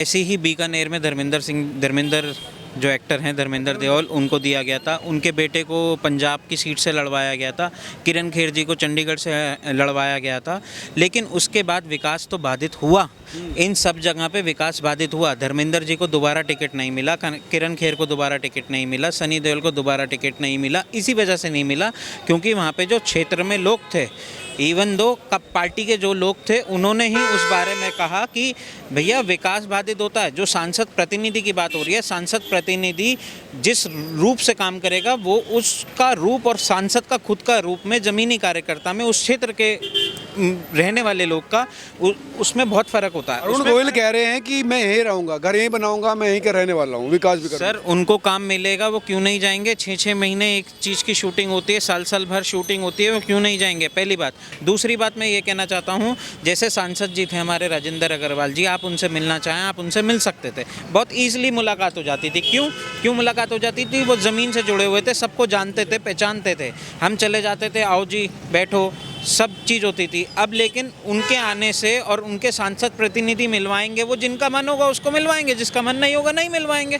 ऐसे ही बीकानेर में धर्मेंद्र जो एक्टर हैं धर्मेंद्र देओल, उनको दिया गया था। उनके बेटे को पंजाब की सीट से लड़वाया गया था। किरण खेर जी को चंडीगढ़ से लड़वाया गया था। लेकिन उसके बाद विकास तो बाधित हुआ, इन सब जगह पे विकास बाधित हुआ। धर्मेंद्र जी को दोबारा टिकट नहीं मिला, किरण खेर को दोबारा टिकट नहीं मिला, सनी देओल को दोबारा टिकट नहीं मिला। इसी वजह से नहीं मिला क्योंकि वहाँ पे जो क्षेत्र में लोग थे, इवन दो कब पार्टी के जो लोग थे, उन्होंने ही उस बारे में कहा कि भैया विकास बाधित होता है। जो सांसद प्रतिनिधि की बात हो रही है, सांसद प्रतिनिधि जिस रूप से काम करेगा वो उसका रूप और सांसद का खुद का रूप में ज़मीनी कार्यकर्ता में उस क्षेत्र के रहने वाले लोग का उसमें बहुत फ़र्क होता है। अरुण गोयल कह रहे हैं कि मैं यहीं रहूँगा, घर यहीं बनाऊँगा, मैं यहीं का रहने वाला हूँ, विकास भी करूँगा। सर उनको काम मिलेगा, वो क्यों नहीं जाएंगे? 6-6 महीने एक चीज़ की शूटिंग होती है, साल भर शूटिंग होती है, वो क्यों नहीं जाएंगे? पहली बात। दूसरी बात मैं ये कहना चाहता हूँ, जैसे सांसद जी थे हमारे राजेंद्र अग्रवाल जी, आप उनसे मिलना चाहें आप उनसे मिल सकते थे, बहुत ईजिली मुलाकात हो जाती थी। क्यों मुलाकात हो जाती थी? वो ज़मीन से जुड़े हुए थे, सबको जानते थे, पहचानते थे। हम चले जाते थे, आओ जी बैठो, सब चीज़ होती थी। अब लेकिन उनके आने से और उनके सांसद प्रतिनिधि मिलवाएंगे, वो जिनका मन होगा उसको मिलवाएंगे, जिसका मन नहीं होगा नहीं मिलवाएंगे।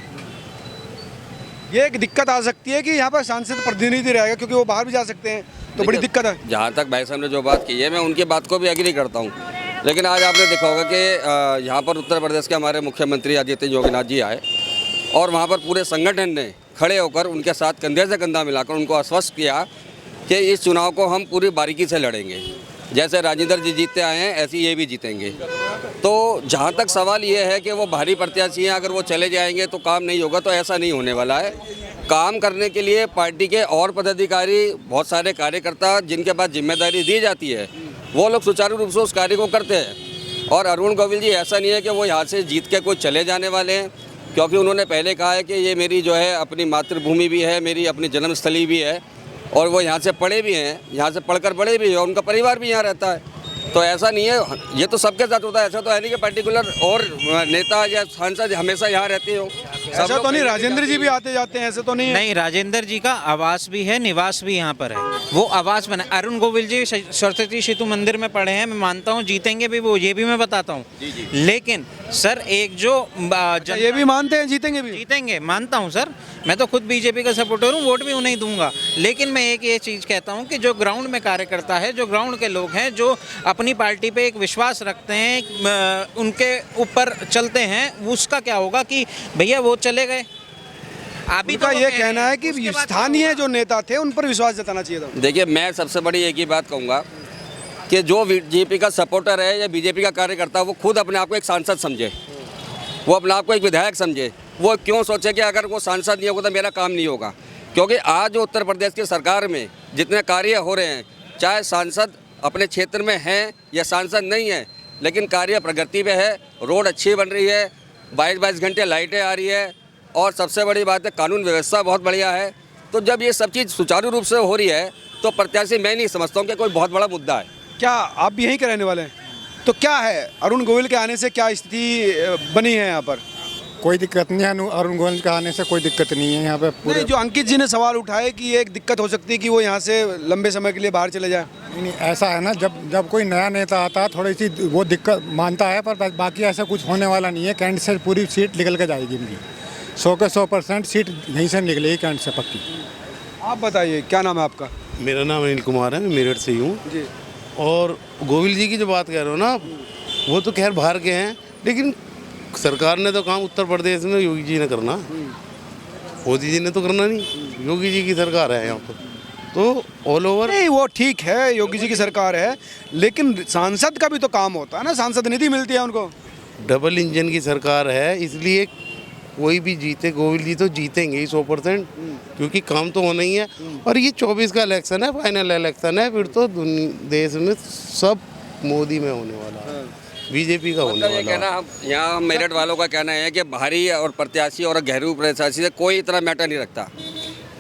ये एक दिक्कत आ सकती है कि यहाँ पर सांसद प्रतिनिधि रहेगा क्योंकि वो बाहर भी जा सकते हैं, तो बड़ी दिक्कत है। जहाँ तक भाई साहब ने जो बात की है, मैं उनकी बात को भी एग्री करता हूँ। लेकिन आज आपने देखा होगा कि यहाँ पर उत्तर प्रदेश के हमारे मुख्यमंत्री आदित्य योगीनाथ जी आए और वहाँ पर पूरे संगठन ने खड़े होकर उनके साथ कंधे से कंधा मिलाकर उनको आश्वस्त किया कि इस चुनाव को हम पूरी बारीकी से लड़ेंगे। जैसे राजेंद्र जी जीतते आए हैं ऐसे ये भी जीतेंगे। तो जहाँ तक सवाल ये है कि वो भारी प्रत्याशी हैं, अगर वो चले जाएंगे तो काम नहीं होगा, तो ऐसा नहीं होने वाला है। काम करने के लिए पार्टी के और पदाधिकारी, बहुत सारे कार्यकर्ता जिनके पास जिम्मेदारी दी जाती है, वो लोग सुचारू रूप से उस कार्य को करते हैं। और अरुण गोविल जी ऐसा नहीं है कि वो यहाँ से जीत के कोई चले जाने वाले हैं, क्योंकि उन्होंने पहले कहा है कि ये मेरी जो है अपनी मातृभूमि भी है, मेरी अपनी जन्मस्थली भी है, और वो यहाँ से पढ़े भी हैं, यहाँ से पढ़कर बड़े भी हैं, उनका परिवार भी यहाँ रहता है। तो ऐसा नहीं है, ये तो सबके साथ होता है। ऐसा तो है नहीं कि पर्टिकुलर और नेता या सांसद हमेशा यहाँ रहते हो। ऐसा तो नहीं, राजेंद्र जी भी आते जाते हैं, ऐसे तो नहीं है। नहीं, राजेंद्र जी का आवास भी है, निवास भी यहाँ पर है, वो आवास बना। अरुण गोविल जी सरस्वती सेतु मंदिर में पढ़े हैं, मैं मानता हूँ जीतेंगे भी वो, ये भी मैं बताता हूँ। लेकिन सर एक जो ये भी मानते हैं जीतेंगे भी? जीतेंगे मानता हूँ सर, मैं तो खुद बीजेपी का सपोर्टर हूँ, वोट भी उन्हें दूंगा। लेकिन मैं एक ये चीज़ कहता हूँ कि जो ग्राउंड में कार्यकर्ता है, जो ग्राउंड के लोग हैं, जो अपनी पार्टी पे एक विश्वास रखते हैं, उनके ऊपर चलते हैं, उसका क्या होगा कि भैया वो चले गए। अभी उनका तो ये कहना है कि स्थानीय जो नेता थे उन पर विश्वास जताना चाहिए था। देखिए, मैं सबसे बड़ी एक ही बात कहूँगा कि जो बीजेपी का सपोर्टर है या बीजेपी का कार्यकर्ता, वो खुद अपने आप को एक सांसद समझे, वो अपने आप को एक विधायक समझे। वो क्यों सोचे कि अगर वो सांसद नहीं होगा तो मेरा काम नहीं होगा। क्योंकि आज जो उत्तर प्रदेश की सरकार में जितने कार्य हो रहे हैं, चाहे सांसद अपने क्षेत्र में हैं या सांसद नहीं है, लेकिन कार्य प्रगति पे है, रोड अच्छी बन रही है, 22-22 घंटे लाइटें आ रही है, और सबसे बड़ी बात है कानून व्यवस्था बहुत बढ़िया है। तो जब ये सब चीज़ सुचारू रूप से हो रही है तो प्रत्याशी मैं नहीं समझता हूँ कि कोई बहुत बड़ा मुद्दा है। क्या आप भी यहीं के रहने वाले हैं? तो क्या है अरुण गोयल के आने से क्या स्थिति बनी है यहाँ पर? कोई दिक्कत नहीं है, अरुण गोयल के आने से कोई दिक्कत नहीं है यहाँ पे। पूरे जो अंकित जी ने सवाल उठाए कि एक दिक्कत हो सकती है कि वो यहाँ से लंबे समय के लिए बाहर चले जाए। नहीं, ऐसा है ना, जब कोई नया नेता आता है थोड़ी सी वो दिक्कत मानता है, पर बाकी ऐसा कुछ होने वाला नहीं है। कैंट से पूरी सीट निकल के जाएगी इनकी, 100 के 100% सीट यहीं से निकलेगी कैंट से पक्की। आप बताइए क्या नाम है आपका? मेरा नाम अनिल कुमार है, मैं मेरठ से ही हूँ जी। और गोविल जी की जो बात कह रहे हो ना, वो तो खैर बाहर के हैं, लेकिन सरकार ने तो काम उत्तर प्रदेश में योगी जी ने करना, मोदी जी ने तो करना नहीं। योगी जी की सरकार है यहाँ पर, तो ऑल ओवर। नहीं, वो ठीक है, योगी जी की सरकार है, लेकिन सांसद का भी तो काम होता है ना, सांसद निधि मिलती है उनको। डबल इंजन की सरकार है, इसलिए कोई भी जीते, गोविल जी तो जीतेंगे ही 100%, क्योंकि काम तो होना ही है। और ये 24 का इलेक्शन है, फाइनल इलेक्शन है, फिर तो देश में सब मोदी में होने वाला है, बीजेपी का होने वाला कहना है। यहाँ मेरठ वालों का कहना है कि बाहरी और प्रत्याशी और घरेलू प्रत्याशी से कोई इतना मैटर नहीं रखता।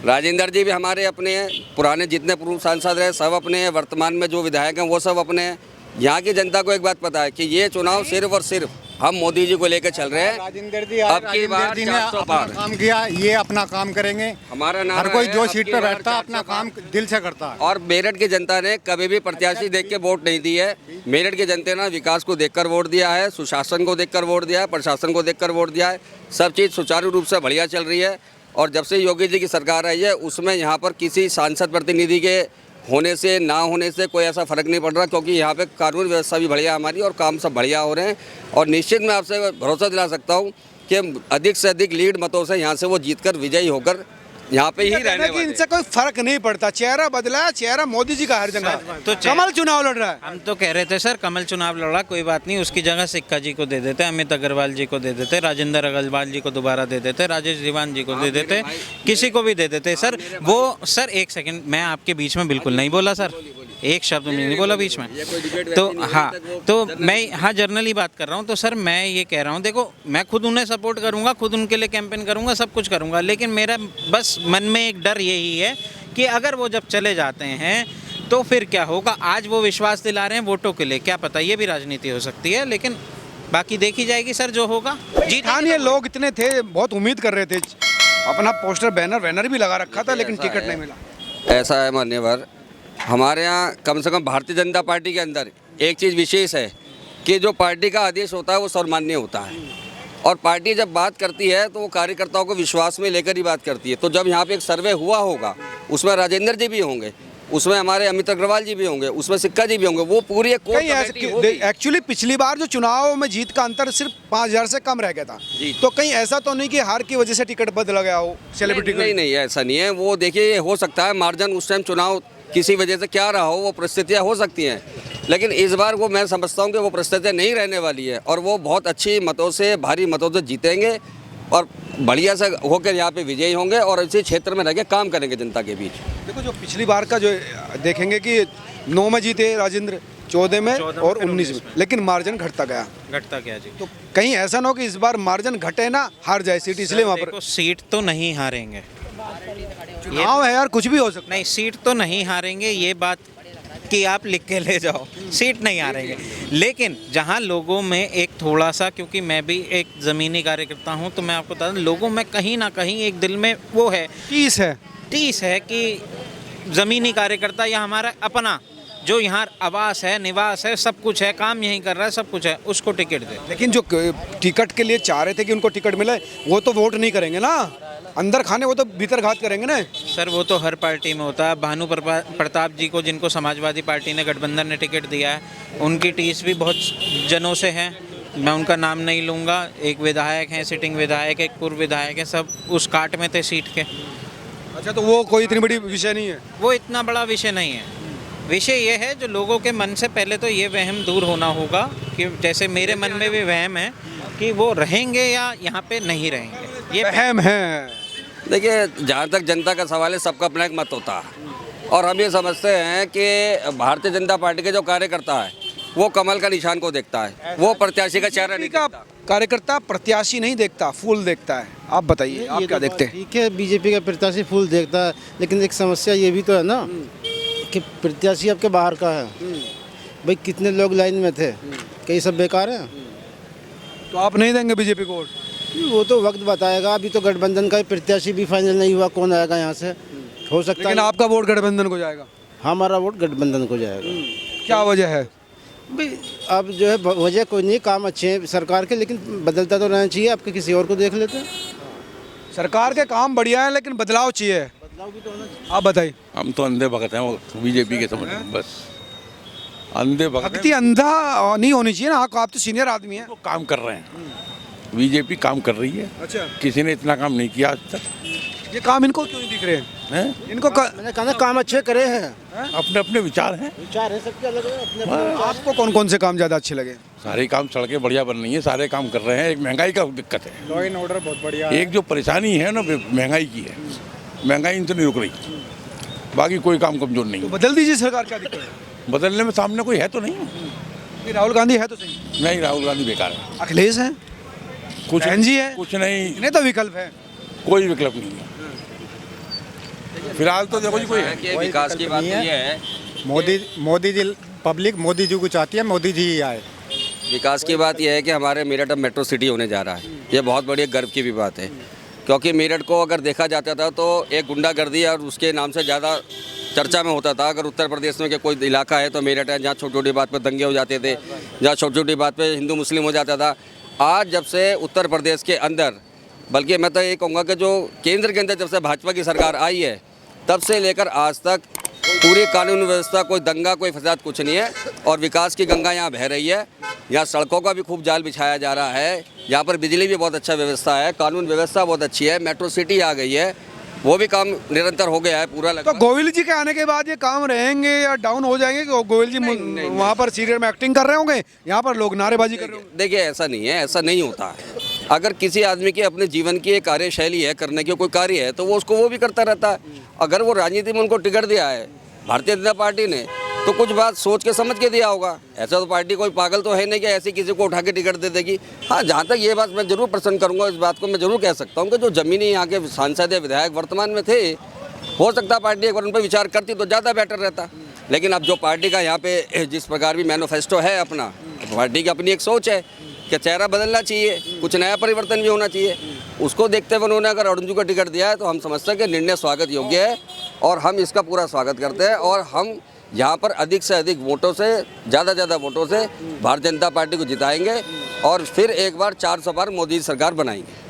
राजेंद्र जी भी हमारे अपने हैं, पुराने जितने पूर्व सांसद रहे सब अपने हैं, वर्तमान में जो विधायक हैं वो सब अपने हैं। यहाँ की जनता को एक बात पता है कि ये चुनाव सिर्फ और सिर्फ हम मोदी जी को लेकर चल रहे हैं। राजेंद्र जी अब की बार राजेंद्र जी ने 400 अपना पार। काम किया, ये अपना काम करेंगे। हमारा नारा हर कोई है, जो अब सीट की पे बार बैठता है 400 अपना काम दिल से करता है। और मेरठ की जनता ने कभी भी प्रत्याशी देख के वोट नहीं दी है। मेरठ की जनता ने विकास को देखकर वोट दिया है, सुशासन को देखकर वोट दिया है, प्रशासन को देखकर वोट दिया है। सब चीज़ सुचारू रूप से बढ़िया चल रही है। और जब से योगी जी की सरकार आई है उसमें यहाँ पर किसी सांसद प्रतिनिधि के होने से ना होने से कोई ऐसा फर्क नहीं पड़ रहा, क्योंकि यहाँ पे कानून व्यवस्था भी बढ़िया हमारी और काम सब बढ़िया हो रहे हैं। और निश्चित मैं आपसे भरोसा दिला सकता हूँ कि अधिक से अधिक लीड मतों से यहाँ से वो जीतकर विजयी होकर यहाँ पे ही रहने कहना कि वाले। इनसे कोई फर्क नहीं पड़ता, चेहरा बदला है, चेहरा मोदी जी का हर जगह। तो कमल चुनाव लड़ रहा है। हम तो कह रहे थे सर कमल चुनाव लड़ा, कोई बात नहीं, उसकी जगह सिक्का जी को दे देते, अमित अग्रवाल जी को दे देते, राजेंद्र अग्रवाल जी को दोबारा दे देते, राजेश दीवान जी को दे देते, किसी को भी दे देते सर। वो सर एक सेकंड, मैं आपके बीच में बिल्कुल नहीं बोला सर, एक शब्द नहीं बोला बीच में। तो हाँ, तो मैं हाँ जर्नली बात कर रहा हूँ। तो सर मैं ये कह रहा हूँ, देखो मैं खुद उन्हें सपोर्ट करूँगा, खुद उनके लिए कैंपेन करूँगा, सब कुछ करूँगा, लेकिन मेरा बस मन में एक डर यही है कि अगर वो जब चले जाते हैं तो फिर क्या होगा। आज वो विश्वास दिला रहे हैं वोटों के लिए, क्या पता ये भी राजनीति हो सकती है, लेकिन बाकी देखी जाएगी सर जो होगा। जी स्थानीय लोग इतने थे, बहुत उम्मीद कर रहे थे, अपना पोस्टर बैनर भी लगा रखा था, लेकिन टिकट नहीं मिला। ऐसा है मान्यवर, हमारे यहाँ कम से कम भारतीय जनता पार्टी के अंदर एक चीज़ विशेष है कि जो पार्टी का आदेश होता है वो सर्वमान्य होता है। और पार्टी जब बात करती है तो वो कार्यकर्ताओं को विश्वास में लेकर ही बात करती है। तो जब यहाँ पे एक सर्वे हुआ होगा, उसमें राजेंद्र जी भी होंगे, उसमें हमारे अमित अग्रवाल जी भी होंगे, उसमें सिक्का जी भी होंगे, वो पूरी एक कोर कमेटी होगी। एक्चुअली पिछली बार जो चुनाव में जीत का अंतर सिर्फ 5000 से कम रह गया था, जी। तो कहीं ऐसा तो नहीं कि हार की वजह से टिकट बदला गया हो सेलिब्रिटी नहीं, नहीं ऐसा नहीं है। वो देखिए हो सकता है मार्जिन उस टाइम चुनाव किसी वजह से क्या रहा हो, वो परिस्थितियाँ हो सकती हैं, लेकिन इस बार वो मैं समझता हूँ कि वो परिस्थितियाँ नहीं रहने वाली है और वो बहुत अच्छी मतों से, भारी मतों से जीतेंगे और बढ़िया से होकर यहाँ पे विजयी होंगे और इसी क्षेत्र में रह के काम करेंगे जनता के बीच। देखो जो पिछली बार का जो देखेंगे कि 9 में जीते राजेंद्र, 14 में और 19 में, लेकिन मार्जिन घटता गया। घटता क्या जी? तो कहीं ऐसा ना हो कि इस बार मार्जिन घटे ना हार जाए सीट, इसलिए वहाँ पर देखो सीट तो नहीं हारेंगे, चुनाव है यार, कुछ भी हो सकता नहीं सीट तो नहीं हारेंगे, ये बात कि आप लिख के ले जाओ, सीट नहीं हारेंगे। लेकिन जहां लोगों में एक थोड़ा सा, क्योंकि मैं भी एक ज़मीनी कार्यकर्ता हूं, तो मैं आपको बता दूं लोगों में कहीं ना कहीं एक दिल में वो है, टीस है कि ज़मीनी कार्यकर्ता या हमारा अपना जो यहाँ आवास है, निवास है, सब कुछ है, काम यहीं कर रहा है, सब कुछ है, उसको टिकट दे। लेकिन जो टिकट के लिए चाह रहे थे कि उनको टिकट मिले, वो तो वोट नहीं करेंगे ना, अंदर खाने, वो तो भीतर घात करेंगे ना। सर वो तो हर पार्टी में होता है। भानु प्रताप जी को, जिनको समाजवादी पार्टी ने, गठबंधन ने टिकट दिया है, उनकी टीस भी बहुत जनों से है, मैं उनका नाम नहीं लूँगा। एक विधायक हैं, सिटिंग विधायक, एक पूर्व विधायक है, सब उस काट में थे सीट के। अच्छा, तो वो कोई इतनी बड़ी विषय नहीं है, वो इतना बड़ा विषय नहीं है। विषय ये है जो लोगों के मन से पहले तो ये वहम दूर होना होगा कि जैसे मेरे मन में भी वहम है कि वो रहेंगे या यहाँ पे नहीं रहेंगे, ये वहम है। देखिए जहाँ तक जनता का सवाल है, सबका अपना एक मत होता है और हम ये समझते हैं कि भारतीय जनता पार्टी के जो कार्यकर्ता है वो कमल का निशान को देखता है, वो प्रत्याशी का चेहरा नहीं का देखता। कार्यकर्ता प्रत्याशी नहीं देखता, फूल देखता है। आप बताइए, आप क्या देखते हैं? ठीक है, बीजेपी का प्रत्याशी फूल देखता है, लेकिन एक समस्या ये भी तो है ना कि प्रत्याशी आपके बाहर का है। भाई कितने लोग लाइन में थे, क्या ये सब बेकार है? तो आप नहीं देंगे बीजेपी को वोट? वो तो वक्त बताएगा। अभी तो गठबंधन का प्रत्याशी भी फाइनल नहीं हुआ, कौन आएगा यहाँ से, हो सकता है। लेकिन आपका वोट गठबंधन को जाएगा? हमारा वोट गठबंधन को जाएगा। क्या वजह है? भाई अब जो है वजह कोई नहीं, काम अच्छे हैं सरकार के, लेकिन बदलता तो रहना चाहिए। आपके किसी और को देख लेते हैं। सरकार के काम बढ़िया है, लेकिन बदलाव चाहिए। आप बताइए। हम तो अंधे भगत हैं, वो बीजेपी के समझ में बस अंधे भगत हैं। भक्ति अंधा नहीं होनी चाहिए ना। आप तो सीनियर आदमी हैं। वो काम कर रहे हैं, बीजेपी काम कर रही है। अच्छा, किसी ने इतना काम नहीं किया आज तक। ये काम इनको क्यों नहीं दिख रहे हैं? इनको मैंने कहा ना काम अच्छे करे हैं। अपने अपने विचार हैं, विचार है सबके अलग अलग, अपने अपने। आपको कौन कौन से काम ज़्यादा अच्छे लगे? सारे काम, सड़कें बढ़िया बन रही हैं, सारे काम कर रहे हैं। एक महंगाई का दिक्कत है, लॉ एंड ऑर्डर बहुत बढ़िया एक जो परेशानी है ना महंगाई की है, महंगाई इनसे नहीं रुक रही, बाकी कोई काम कमजोर नहीं तो है। बदल दीजिए सरकार, क्या दिक्कत है? बदलने में सामने कोई है तो नहीं। नहीं, राहुल गांधी है तो सही। नहीं, राहुल गांधी बेकार है, अखिलेश है, कुछ बहन जी है, कुछ नहीं, इन्हें तो विकल्प है। कोई विकल्प नहीं है फिलहाल। तो देखो जी, कोई है कि विकास की बात ये है, मोदी जी, पब्लिक मोदी जी को चाहती है, मोदी जी ही आए। विकास की बात यह है कि हमारे मेरठ अब मेट्रो सिटी होने जा रहा है। ये बहुत बड़ी गर्व की भी बात है, क्योंकि मेरठ को अगर देखा जाता था तो एक गुंडागर्दी और उसके नाम से ज़्यादा चर्चा में होता था। अगर उत्तर प्रदेश में के कोई इलाका है तो मेरठ है, जहाँ छोटी छोटी बात पर दंगे हो जाते थे, जहाँ छोटी छोटी बात पे हिंदू मुस्लिम हो जाता था। आज जब से उत्तर प्रदेश के अंदर, बल्कि मैं तो ये कहूँगा कि जो केंद्र के अंदर जब से भाजपा की सरकार आई है, तब से लेकर आज तक पूरी कानून व्यवस्था, कोई दंगा कोई फसाद कुछ नहीं है और विकास की गंगा यहाँ बह रही है। यहाँ सड़कों का भी खूब जाल बिछाया जा रहा है, यहाँ पर बिजली भी बहुत अच्छा व्यवस्था है, कानून व्यवस्था बहुत अच्छी है, मेट्रो सिटी आ गई है, वो भी काम निरंतर हो गया है पूरा तो लगभग। गोविल जी के आने के बाद ये काम रहेंगे या डाउन हो जाएंगे? कि गोविल जी वहाँ पर सीरियल में एक्टिंग कर रहे होंगे, यहाँ पर लोग नारेबाजी कर रहे होंगे? देखिए ऐसा नहीं है, ऐसा नहीं होता है। अगर किसी आदमी की अपने जीवन की एक कार्यशैली है, करने की कोई कार्य है, तो वो उसको वो भी करता रहता है। अगर वो राजनीति में उनको टिकट दिया है भारतीय जनता पार्टी ने, तो कुछ बात सोच के समझ के दिया होगा। ऐसा तो पार्टी कोई पागल तो है नहीं कि ऐसी किसी को उठा के टिकट दे देगी। हाँ, जहाँ तक ये बात मैं जरूर प्रसन्न करूँगा, इस बात को मैं जरूर कह सकता हूँ कि जो ज़मीनी यहाँ के सांसद या विधायक वर्तमान में थे, हो सकता है पार्टी एक बार उन पर विचार करती तो ज़्यादा बेटर रहता। लेकिन अब जो पार्टी का यहाँ पे जिस प्रकार भी मैनिफेस्टो है अपना, पार्टी की अपनी एक सोच है कि चेहरा बदलना चाहिए, कुछ नया परिवर्तन भी होना चाहिए। उसको देखते हुए उन्होंने अगर अरुण जी को टिकट दिया है तो हम समझते हैं कि निर्णय स्वागत योग्य है और हम इसका पूरा स्वागत करते हैं। और हम यहाँ पर अधिक से अधिक वोटों से, ज़्यादा वोटों से भारतीय जनता पार्टी को जिताएंगे और फिर एक बार 400 पार मोदी सरकार बनाएंगे।